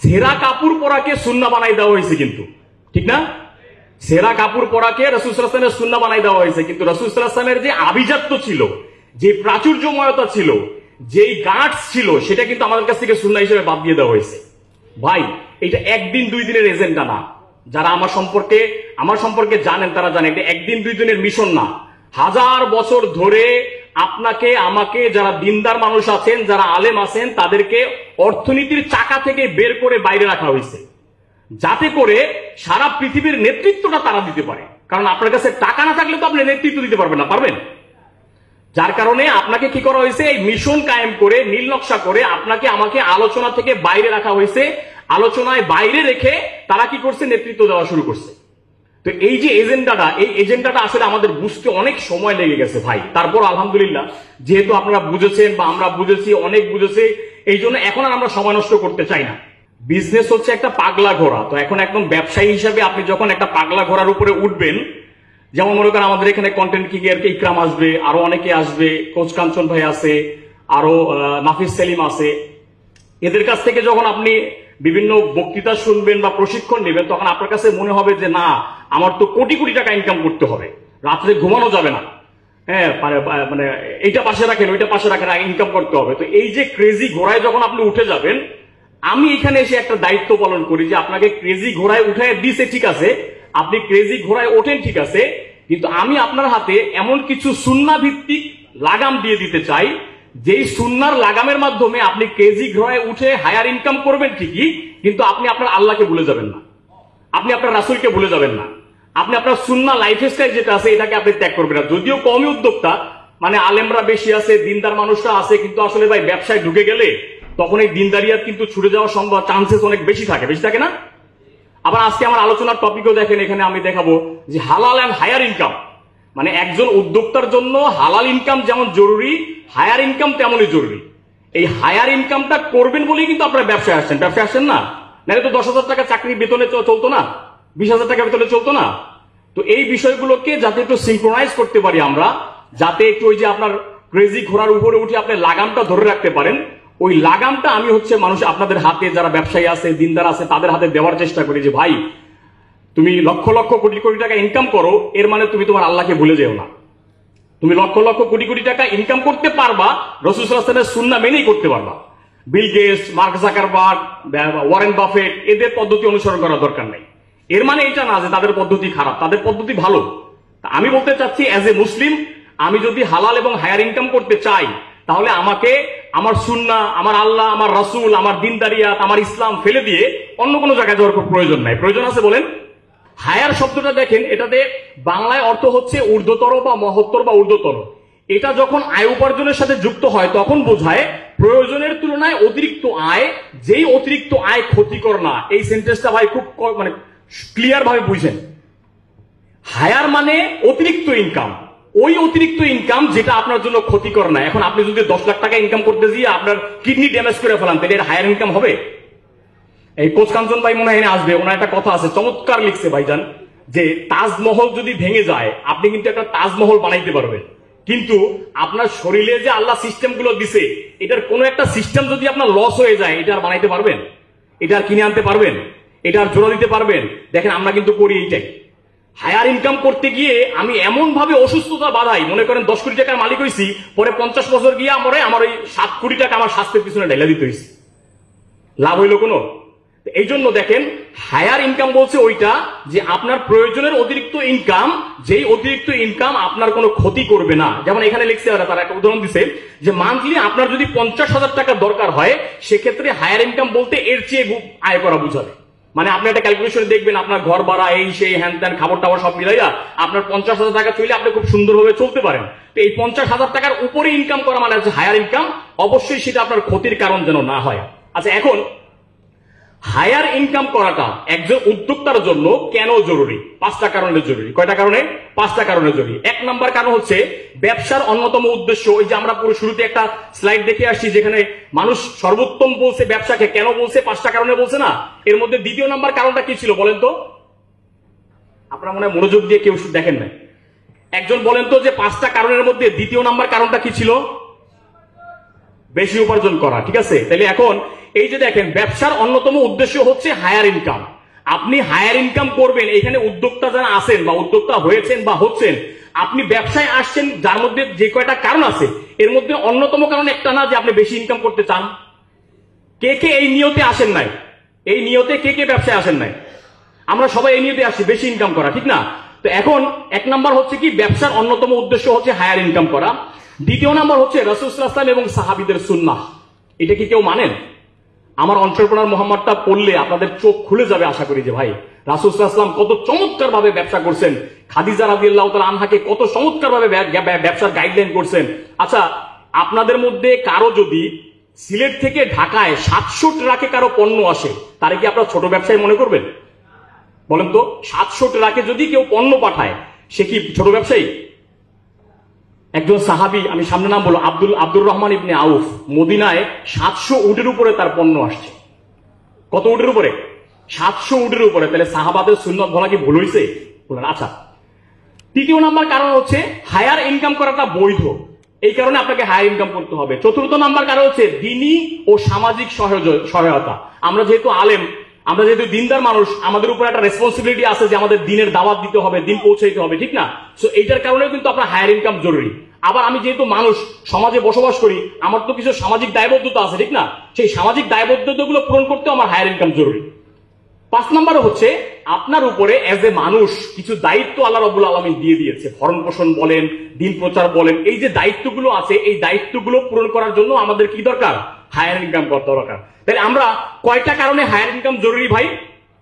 ছেঁড়া কাপড় পরাকে সুন্নাহ বানাই দেওয়া হয়েছে, কিন্তু ঠিক না? ছেঁড়া কাপড় পরাকে রাসূল সাল্লাল্লাহু আলাইহি ওয়াসাল্লামের সুন্নাহ বানাই দেওয়া হয়েছে, কিন্তু রাসূল সাল্লাল্লাহু আলাইহি ওয়াসাল্লামের যে আভিজাত্য ছিল, যে প্রাচুর্যময়তা ছিল, যেই গার্ডস ছিল, সেটা কিন্তু আমাদের কাছ থেকে সুন্নাহ হিসেবে বাদ দিয়ে দেওয়া হয়েছে। ভাই, এটা একদিন দুই দিনের এজেন্ডা না। যারা আমার সম্পর্কে জানেন তারা জানেন এটা একদিন দুই দিনের মিশন না। হাজার বছর ধরে আপনাকে আমাকে, যারা দিনদার মানুষ আছেন, যারা আলেম আছেন, তাদেরকে অর্থনীতির চাকা থেকে বের করে বাইরে রাখা হয়েছে, যাতে করে সারা পৃথিবীর নেতৃত্বটা তারা দিতে পারে। কারণ আপনার কাছে টাকা না থাকলে তো আপনি নেতৃত্ব দিতে পারবেন না, পারবেন? যার কারণে আপনাকে কি করা হয়েছে, এই মিশন কায়েম করে, নীল নকশা করে আপনাকে আমাকে আলোচনা থেকে বাইরে রাখা হয়েছে। আলোচনায় বাইরে রেখে তারা কি করছে, নেতৃত্ব দেওয়া শুরু করছে। তো এই যে এজেন্ডাটা, এই এজেন্ডাটা আসলে আমাদের বুঝতে অনেক সময় লেগে গেছে ভাই। তারপর আলহামদুলিল্লাহ, যেহেতু আপনারা বুঝেছেন বা আমরা বুঝেছি, অনেক বুঝেছে, এই জন্য এখন আর আমরা সময় নষ্ট করতে চাই না। বিজনেস হচ্ছে একটা পাগলা ঘোড়া। তো এখন একদম ব্যবসায়ী হিসাবে আপনি যখন একটা পাগলা ঘোড়ার উপরে উঠবেন, যেমন মনে করেন আমাদের এখানে কন্টেন্ট কিং এর ইকরাম আসবে, আরো অনেকে আসবে, কোচ কাঞ্চন ভাই আছে, আরো নাফিস সেলিম আছে, এদের কাছ থেকে যখন আপনি বিভিন্ন বক্তৃতা শুনবেন বা প্রশিক্ষণ নেবেন, তখন আপনার কাছে মনে হবে যে না, আমার তো কোটি কোটি টাকা ইনকাম করতে হবে, রাত্রে ঘুমানো যাবে না, হ্যাঁ মানে এইটা পাশে রাখেন, ওইটা পাশে রাখেন, ইনকাম করতে হবে। তো এই যে ক্রেজি ঘোড়ায় যখন আপনি উঠে যাবেন, আমি এখানে এসে একটা দায়িত্ব পালন করি যে আপনাকে ক্রেজি ঘোড়ায় উঠায় দিছে, ঠিক আছে, আপনি ক্রেজি ঘোড়ায় ওঠেন, ঠিক আছে, কিন্তু আমি আপনার হাতে এমন কিছু সুন্নাহ ভিত্তিক লাগাম দিয়ে দিতে চাই, যেই সুন্নাহর লাগামের মাধ্যমে আপনি ক্রেজি ঘোড়ায় উঠে হায়ার ইনকাম করবেন ঠিকই, কিন্তু আপনি আপনার আল্লাহকে ভুলে যাবেন না, আপনি আপনার রাসূলকে ভুলে যাবেন না, আপনি আপনার সুন্নাহ লাইফস্টাইল যেটা আছে এটাকে আপনি ত্যাগ করবেন না। যদিও কমই উদ্যোক্তা, মানে আলেমরা বেশি আছে, দিনদার মানুষরা আছে, কিন্তু আসলে ভাই ব্যবসায় ঢুকে গেলে তখন এই দিনদারিয়াত কিন্তু ছুটে যাওয়ার সম্ভব, চান্সেস অনেক বেশি থাকে না? আবার আজকে আমার আলোচনার টপিকও দেখেন, এখানে আমি দেখাবো যে হালাল এন্ড হায়ার ইনকাম, মানে একজন উদ্যোক্তার জন্য হালাল ইনকাম যেমন জরুরি, হায়ার ইনকাম তেমনই জরুরি। এই হায়ার ইনকামটা করবেন বলেই কিন্তু আপনারা ব্যবসায় আসছেন না, নাহলে তো 10,000 টাকা চাকরি বেতনে চলতো না, 20,000 টাকা বেতনে চলতো না। তো এই বিষয়গুলোকে যাতে একটু সিনক্রোনাইজ করতে পারি আমরা, যাতে একটু ওই যে আপনার ক্রেজি ঘোড়ার উপরে উঠে আপনি লাগামটা ধরে রাখতে পারেন, ওই লাগামটা আমি মানুষ আপনাদের হাতে, যারা ব্যবসায়ী আছে, দিনদার আছে, তাদের হাতে দেওয়ার চেষ্টা করি যে ভাই, তুমি লক্ষ লক্ষ কোটি কোটি টাকা ইনকাম করো, এর মানে তুমি তোমার আল্লাহকে ভুলে যেও না। তুমি লক্ষ লক্ষ কোটি কোটি টাকা ইনকাম করতে পারবা, রাসূল সাল্লাল্লাহু আলাইহি ওয়াসাল্লামের সুন্নাহ মেনেই করতে পারবা। Bill Gates, Mark Zuckerberg, Warren Buffett, এদের পদ্ধতি অনুসরণ করার দরকার নাই। এর মানে এটা না যে তাদের পদ্ধতি খারাপ, তাদের পদ্ধতি ভালো। আমি বলতে চাচ্ছি, অ্যাজ এ মুসলিম, আমি যদি হালাল এবং হায়ার ইনকাম করতে চাই, তাহলে আমাকে আমার সুন্নাহ, আমার আল্লাহ, আমার রাসূল, আমার দিনদারিয়াত, আমার ইসলাম ফেলে দিয়ে অন্য কোনো জায়গায় যাওয়ার প্রয়োজন নাই। প্রয়োজন আছে বলেন? হায়ার শব্দটা দেখেন, এটাতে বাংলায় অর্থ হচ্ছে ঊর্ধ্বতর বা মহত্তর বা ঊর্ধ্বতর। এটা যখন আয় উপার্জনের সাথে যুক্ত হয় তখন বোঝায় প্রয়োজনের তুলনায় অতিরিক্ত আয়, যেই অতিরিক্ত আয় ক্ষতিকর না। এই সেন্টেন্সটা ভাই খুব মানে ক্লিয়ার ভাবে বুঝেন। হায়ার মানে অতিরিক্ত ইনকাম, ওই অতিরিক্ত ইনকাম যেটা আপনার জন্য ক্ষতিকর না। এখন আপনি যদি 10 লাখ টাকা ইনকাম করতে গিয়ে আপনার কিডনি ড্যামেজ করে ফেলান, তাহলে এটা হায়ার ইনকাম হবে? এই কোচ কাঞ্চন ভাই মনে হয় আসবে, ওনার একটা কথা আছে, চমৎকার লিখছে ভাইজান, যে তাজমহল যদি ভেঙে যায়, আপনি কিন্তু একটা তাজমহল বানাইতে পারবেন, কিন্তু আপনার শরীরে যে আল্লাহ সিস্টেম গুলো দিছে, এটার কোন একটা সিস্টেম যদি আপনার লস হয়ে যায়, এটা আর বানাইতে পারবেন? এটা আর কিনে আনতে পারবেন? এটা আর জোড়া দিতে পারবেন? দেখেন আমরা কিন্তু করি এইটাই। হায়ার ইনকাম করতে গিয়ে আমি এমন ভাবে অসুস্থতা বাধাই, মনে করেন 10 কোটি টাকার মালিক হয়েছি, পরে 50 বছর গিয়ে আমার ওই 7 কোটি টাকা আমার স্বাস্থ্যের পিছনে ঢেলে দিতে হয়েছে, লাভ হইল কোনো? এই জন্য দেখেন, হায়ার ইনকাম বলছে ওইটা যে আপনার প্রয়োজনের অতিরিক্ত ইনকাম, যেই অতিরিক্ত ইনকাম আপনার কোনো ক্ষতি করবে না। যেমন এখানে লিখছে, তারা একটা উদাহরণ দিছে যে মান্থলি আপনার যদি 50,000 টাকা দরকার হয়, সেক্ষেত্রে হায়ার ইনকাম বলতে এর চেয়ে আয় করা বুঝাবে। মানে আপনি একটা ক্যালকুলেশন দেখবেন, আপনার ঘর ভাড়া, এই সেই হ্যান ত্যান, খাবার টাবার সব মিলাইয়া আপনার 50,000 টাকা চলে আপনি খুব সুন্দরভাবে চলতে পারেন। তো এই 50,000 টাকার উপরে ইনকাম করা মানে হচ্ছে হায়ার ইনকাম। অবশ্যই সেটা আপনার ক্ষতির কারণ যেন না হয়। আচ্ছা, এখন হায়ার ইনকাম করাটা একজন উদ্যোক্তার জন্য কেন জরুরি? 5টা কারণে জরুরি। কয়টা কারণে? 5টা কারণে জরুরি। 1 নাম্বার কারণ হচ্ছে ব্যবসার অন্যতম উদ্দেশ্য। ওই যে আমরা পুরো শুরুতে একটা স্লাইড দেখে আসছি, যেখানে মানুষ সর্বোত্তম বলছে ব্যবসাকে, কেন বলছে? 5টা কারণে বলছে না? এর মধ্যে 2য় নাম্বার কারণটা কি ছিল বলেন তো? আপনারা মনে হয় মনোযোগ দিয়ে কেউ দেখেন নাই। একজন বলেন তো যে 5টা কারণের মধ্যে 2য় নাম্বার কারণটা কি ছিল? বেশি উপার্জন করা। ঠিক আছে, তাহলে এখন এই যে দেখেন, ব্যবসার অন্যতম উদ্দেশ্য হচ্ছে হায়ার ইনকাম। আপনি হায়ার ইনকাম করবেন, এখানে উদ্যোক্তা যারা আছেন বা উদ্যোক্তা হয়েছেন বা হচ্ছেন, আপনি ব্যবসায় আসছেন, যার মধ্যে যে কয়টা কারণ আছে এর মধ্যে অন্যতম কারণ একটা না যে আপনি বেশি ইনকাম করতে চান। কে কে এই নিয়তে আসেন নাই? এই নিয়তে কে কে ব্যবসায় আসেন নাই? আমরা সবাই এই নিয়তে আসছি বেশি ইনকাম করা, ঠিক না? তো এখন এক নাম্বার হচ্ছে কি, ব্যবসার অন্যতম উদ্দেশ্য হচ্ছে হায়ার ইনকাম করা। দ্বিতীয় নাম্বার হচ্ছে রাসূল সাল্লাল্লাহু আলাইহি ওয়াসাল্লাম এবং সাহাবীদের সুন্নাহ। এটা কি কেউ মানেন? আমার এন্টারপ্রেনার মোহাম্মদটা পড়লে আপনাদের চোখ খুলে যাবে আশা করি, যে ভাই রাসূল সাল্লাল্লাহু আলাইহি ওয়াসাল্লাম কত চমৎকার ভাবে ব্যবসা করছেন, খাদিজা রাদিয়াল্লাহু তাআলা আনহাকে কত চমৎকার ভাবে ব্যবসার গাইডলাইন করছেন। আচ্ছা, আপনাদের মধ্যে কারো যদি সিলেট থেকে ঢাকায় 700 ট্রাকে কারো পণ্য আসে, তারে কি আপনারা ছোট ব্যবসায়ী মনে করবেন? বলেন তো, 700 ট্রাকে যদি কেউ পণ্য পাঠায়, সে কি ছোট ব্যবসায়ী? একজন সাহাবী, আমি সামনে নাম বলবো, আব্দুর রহমান ইবনে আউফ, মদিনায় 700 উটের উপরে তার পণ্য আসছে। কত উটের উপরে? 700 উটের উপরে। তাহলে সাহাবাদের সুন্নাত বলা কি ভুল হয়েছে? বলেন। আচ্ছা, তৃতীয় নাম্বার কারণ হচ্ছে হায়ার ইনকাম করাটা বৈধ, এই কারণে আপনাকে হায়ার ইনকাম করতে হবে। চতুর্থ নাম্বার কারণ হচ্ছে দিনী ও সামাজিক সহায়তা। আমরা যেহেতু আলেম, আমরা যেহেতু দিনদার মানুষ, আমাদের উপর একটা রেসপন্সিবিলিটি আছে যে আমাদের দিনের দাওয়াত দিতে হবে, দিন পৌঁছাইতে হবে, ঠিক না? সো এইটার কারণেও কিন্তু আপনার হায়ার ইনকাম জরুরি। আবার আমি যেহেতু মানুষ, সমাজে বসবাস করি, আমার তো কিছু সামাজিক দায়বদ্ধতা আছে, ঠিক না? সেই সামাজিক দায়বদ্ধতাগুলো পূরণ করতেও আমার হায়ার ইনকাম জরুরি। 5 নাম্বার হচ্ছে আপনার উপরে এজ এ মানুষ কিছু দায়িত্ব আল্লাহ রাব্বুল আলামিন দিয়ে দিয়েছে। ভরণ পোষণ বলেন, দিন প্রচার বলেন, এই যে দায়িত্বগুলো আছে, এই দায়িত্বগুলো পূরণ করার জন্য আমাদের কি দরকার? হায়ার ইনকাম করতে দরকার। তাহলে আমরা কয়টা কারণে হায়ার ইনকাম জরুরি ভাই?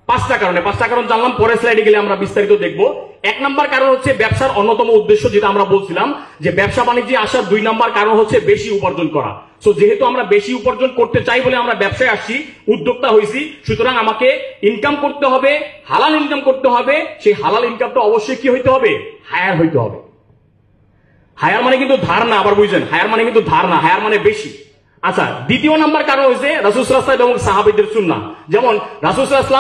5টা কারণে। 5টা কারণ জানলাম, পরের স্লাইডে গেলে আমরা বিস্তারিত দেখবো। 1 নাম্বার কারণ হচ্ছে ব্যবসার অন্যতম উদ্দেশ্য, যেটা আমরা বলছিলাম যে ব্যবসা বাণিজ্যে আসার 2 নাম্বার কারণ হচ্ছে বেশি উপার্জন করা। সো যেহেতু আমরা বেশি উপার্জন করতে চাই বলে আমরা ব্যবসায় আসছি, উদ্যোক্তা হয়েছি, সুতরাং আমাকে ইনকাম করতে হবে, হালাল ইনকাম করতে হবে। সেই হালাল ইনকামটা অবশ্যই কি হইতে হবে? হায়ার হইতে হবে। হায়ার মানে কিন্তু ধার না, আবার বুঝছেন, হায়ার মানে কিন্তু ধার না, হায়ার মানে বেশি। আচ্ছা, দ্বিতীয় নাম্বার কারণ হচ্ছে রাসূল সাল্লাল্লাহু আলাইহি ওয়াসাল্লাম এবং সাহাবীদের সুন্নাহ। যেমন রাসূল সাল্লাল্লাহু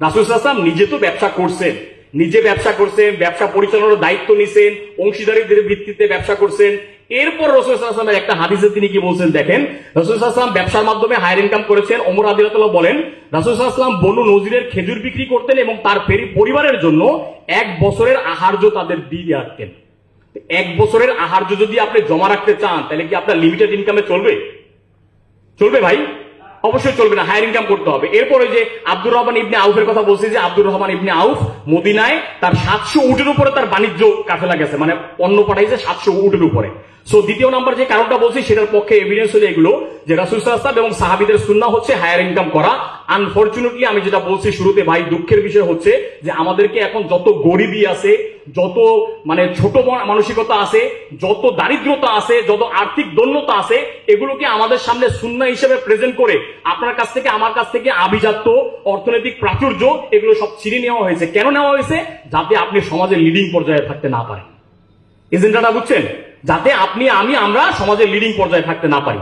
আলাইহি ওয়াসাল্লাম নিজে তো ব্যবসা করছেন, ব্যবসা পরিচালনার দায়িত্ব নিছেন, অংশীদারিত্বের ভিত্তিতে ব্যবসা করছেন। এরপর রাসূল সাল্লাল্লাহু আলাইহি ওয়াসাল্লামের একটা হাদিসে তিনি কি বলছেন দেখেন, রাসূল সাল্লাল্লাহু আলাইহি ওয়াসাল্লাম ব্যবসার মাধ্যমে হায়ার ইনকাম করেছেন। ওমর রাদিয়াল্লাহু তাআলা বলেন, রাসূল সাল্লাল্লাহু আলাইহি ওয়াসাল্লাম বনু নজিরের খেজুর বিক্রি করতেন এবং তার পরিবারের জন্য 1 বছরের আহার্য তাদের দিয়ে রাখতেন। 1 বছরের আহার্য যদি আপনি জমা রাখতে চান, তাহলে কি আপনার লিমিটেড ইনকামে চলবে? চলবে ভাই? অবশ্যই চলবে না, হায়ার ইনকাম করতে হবে। এরপরে যে আব্দুর রহমান ইবনে আউফের কথা বলছি, যে আব্দুর রহমান ইবনে আউফ মদিনায় তার 700 উটের উপরে তার বাণিজ্য কাফেলা গেছে, মানে পণ্য পাঠাইছে 700 উটের উপরে। সো দ্বিতীয় নাম্বার যে কারণটা বলছি, সেটার পক্ষে এভিডেন্স হলো এগুলো, যে রাসূল সাল্লাল্লাহু আলাইহি ওয়াসাল্লাম এবং সাহাবীদের সুন্নাহ হচ্ছে হায়ার ইনকাম করা। আনফরচুনেটলি আমি যেটা বলছি শুরুতে ভাই, দুঃখের বিষয় হচ্ছে যে আমাদেরকে এখন যত গরিবী আছে, যত মানে ছোট মানসিকতা আছে, যত দারিদ্রতা আছে, যত আর্থিক দৈন্যতা আছে, এগুলোকে আমাদের সামনে সুন্নাহ হিসেবে প্রেজেন্ট করে আপনার কাছ থেকে আমার কাছ থেকে আভিজাত্য, অর্থনৈতিক প্রাচুর্য, এগুলো সব ছিনিয়ে নেওয়া হয়েছে। কেন নেওয়া হয়েছে? যাতে আপনি সমাজের লিডিং পর্যায়ে থাকতে না পারেন। এজেন্ডাটা বুঝছেন? যাতে আপনি, আমরা সমাজের লিডিং পর্যায়ে থাকতে না পারি।